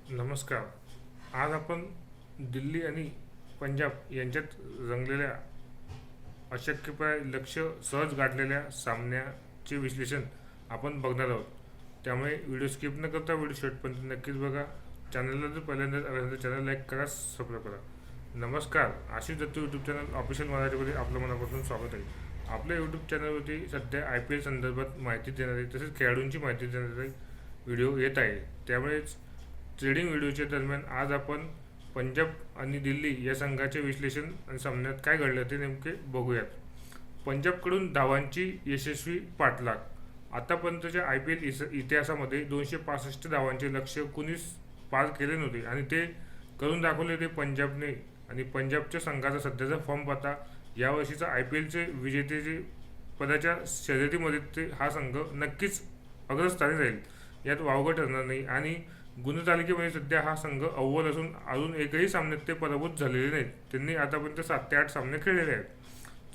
नमस्कार. आज आपण दिल्ली आणि पंजाब यांच्यात रंगलेल्या अशक्यप्राय लक्ष सहज गाठलेल्या सामन्याचे विश्लेषण आपण बघणार आहोत. त्यामुळे व्हिडिओ स्किप न करता व्हिडिओ शेवटपर्यंत नक्कीच बघा. चॅनलला जर पहिल्यांदाच आलं तर चॅनल लाईक करा, सबस्क्राईब करा. नमस्कार. Ashish Datt YouTube channel official मराठीमध्ये आपलं मनापासून स्वागत आहे. आपल्या यूट्यूब चॅनलवरती सध्या IPL संदर्भात माहिती देणारे तसेच खेळाडूंची माहिती देणारे व्हिडिओ येत आहे. त्यामुळेच ट्रेडिंग व्हिडिओच्या दरम्यान आज आपण पंजाब आणि दिल्ली या संघाचे विश्लेषण आणि सामन्यात काय घडलं ते नेमके बघूयात. पंजाबकडून धावांची यशस्वी पाठलाग. आतापर्यंतच्या IPL इतिहासामध्ये 265 धावांचे लक्ष्य कुणीच पार केले नव्हते आणि ते करून दाखवले ते पंजाबने. आणि पंजाबच्या संघाचा सध्याचा फॉर्म पाहता यावर्षीचा IPLचे विजेतेचे पदाच्या शर्यतीमध्ये हा संघ नक्कीच अग्रस्थानी राहील, यात वावगं ठरणार नाही. आणि गुणतालिकेमध्ये सध्या हा संघ अव्वल असून अजून एकही सामन्यात ते पराभूत झालेले नाहीत. त्यांनी आतापर्यंत 7 ते 8 सामने खेळलेले आहेत.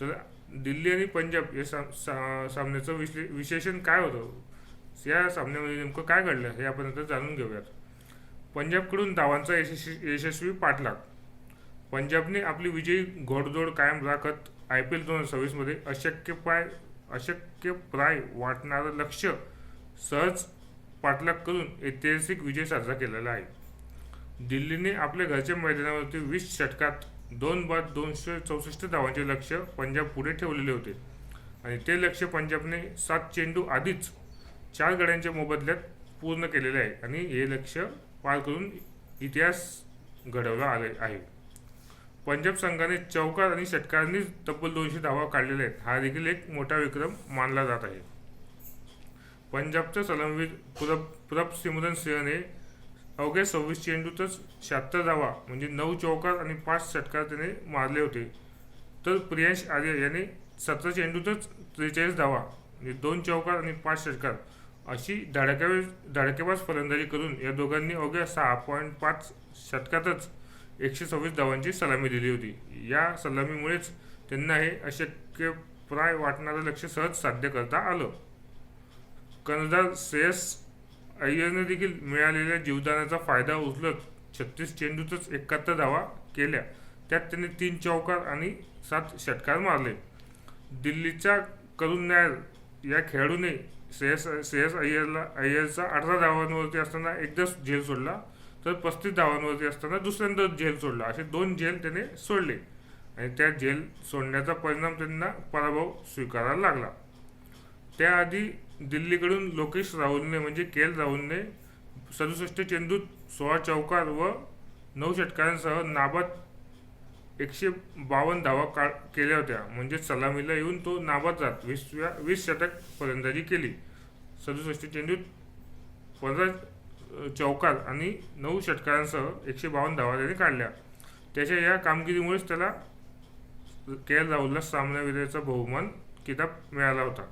तर दिल्ली आणि पंजाब या सामन्याचं विशेषण काय होतं, या सामन्यामध्ये नेमकं काय घडलं हे आपण आता जाणून घेऊयात. पंजाबकडून धावांचा यशस्वी पाठलाग. पंजाबने आपली विजयी घोडदौड कायम राखत IPL 2026मध्ये अशक्यप्राय वाटणारं लक्ष्य सहज पाठलाग करून ऐतिहासिक विजय साजरा केलेला आहे. दिल्लीने आपल्या घरच्या मैदानावरती 20 षटकात 2 बाद 264 धावांचे लक्ष्य पंजाब पुढे ठेवलेले होते आणि ते लक्ष्य पंजाबने 7 चेंडू आधीच 4 गड्यांच्या मोबदल्यात पूर्ण केलेले आहे आणि हे लक्ष्य पार करून इतिहास घडवला आहे. पंजाब संघाने चौकार आणि षटकारांनीच तब्बल 200 धावा काढलेल्या आहेत. हा देखील एक मोठा विक्रम मानला जात आहे. पंजाबचा सलामीवीर प्रभसिमरन सिंहने अवघ्या 26 चेंडूतच 76 धावा म्हणजे 9 चौकार आणि 5 षटकार त्याने मारले होते. तर प्रियांश आर्य याने 17 चेंडूतच 43 धावा म्हणजे 2 चौकार आणि 5 षटकार अशी धडाकेबाज फलंदाजी करून या दोघांनी अवघ्या 6.5 षटकातच 126 धावांची सलामी दिली होती. या सलामीमुळेच त्यांना हे अशक्यप्राय वाटणारं लक्ष्य सहज साध्य करता आलं. कर्णधार श्रेयस अय्यरने देखील मिळालेल्या जीवदानाचा फायदा उचलत 36 चेंडूतच 71 धावा केल्या. त्यात त्याने 3 चौकार आणि 7 षटकार मारले. दिल्लीच्या करुण नायर या खेळाडूने श्रेयस अय्यरचा 18 धावांवरती असताना एकदाच झेल सोडला, तर 35 धावांवरती असताना दुसऱ्यांदा झेल सोडला. असे 2 झेल त्याने सोडले आणि त्या झेल सोडण्याचा परिणाम त्यांना पराभव स्वीकारायला लागला. त्याआधी दिल्लीकडून लोकेश राहुलने म्हणजे KL राहुलने 67 चेंडूत 16 चौकार व 9 षटकारांसह नाबाद 152 धावा केल्या होत्या. म्हणजे सलामीला येऊन तो नाबाद जात 20 षटक फलंदाजी केली. 67 चेंडूत 15 चौकार आणि 9 षटकारांसह 152 धावा त्याने काढल्या. त्याच्या या कामगिरीमुळेच त्याला KL राहुलला सामनावीराचा बहुमान किताब मिळाला होता.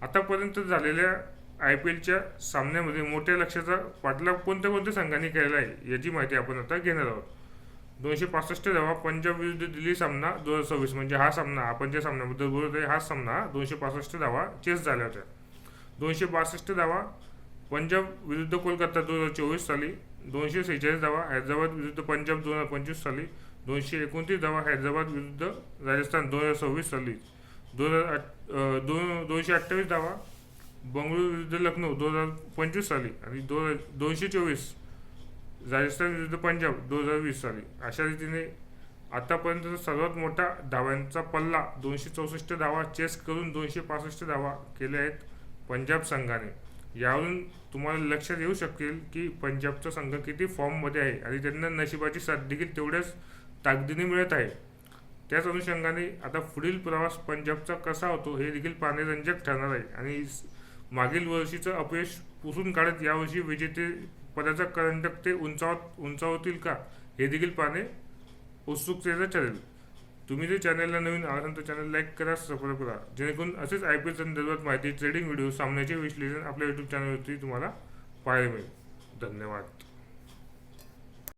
आतापर्यंत झालेल्या IPLच्या सामन्यामध्ये मोठ्या लक्ष्याचा पाठलाग कोणत्या संघांनी केलेला आहे याची माहिती आपण आता घेणार आहोत. 265 धावा पंजाब विरुद्ध दिल्ली सामना 2026 म्हणजे हा सामना आपण ज्या सामन्याबद्दल बोलत आहे हा सामना 265 धावा चेस झाल्या होत्या. 262 धावा पंजाब विरुद्ध कोलकाता 2024 साली. 246 धावा हैदराबाद विरुद्ध पंजाब 2025 साली. 229 धावा हैदराबाद विरुद्ध राजस्थान 2026 साली. 228 धावा बंगळुरू विरुद्ध लखनौ 2025 साली आणि 224 राजस्थान विरुद्ध पंजाब 2020 साली. अशा रीतीने आतापर्यंतचा सर्वात मोठा धावांचा पल्ला 264 धावा चेस करून 265 धावा केल्या आहेत पंजाब संघाने. यावरून तुम्हाला लक्षात येऊ शकेल की पंजाबचा संघ किती फॉर्ममध्ये आहे आणि त्यांना नशिबाची साथ देखील तेवढ्याच ताकदीने मिळत आहे. त्याच अनुषंगाने आता पुढील प्रवास पंजाबचा कसा होतो हे देखील पाहणे रंजक ठरणार आहे. आणि मागील वर्षीचं अपयश पुसून काढत यावर्षी विजेते पदाचा करंडक ते उंचावतील का हे देखील पाहणे उत्सुकतेचं ठरेल. तुम्ही जर चॅनलला नवीन आहात तर चॅनल लाईक करा, सबस्क्राईब करा, जेणेकरून असेच IPL संदर्भात माहिती, ट्रेडिंग व्हिडिओ, सामन्याचे विश्लेषण आपल्या यूट्यूब चॅनलवरती तुम्हाला पाहायला मिळेल. धन्यवाद.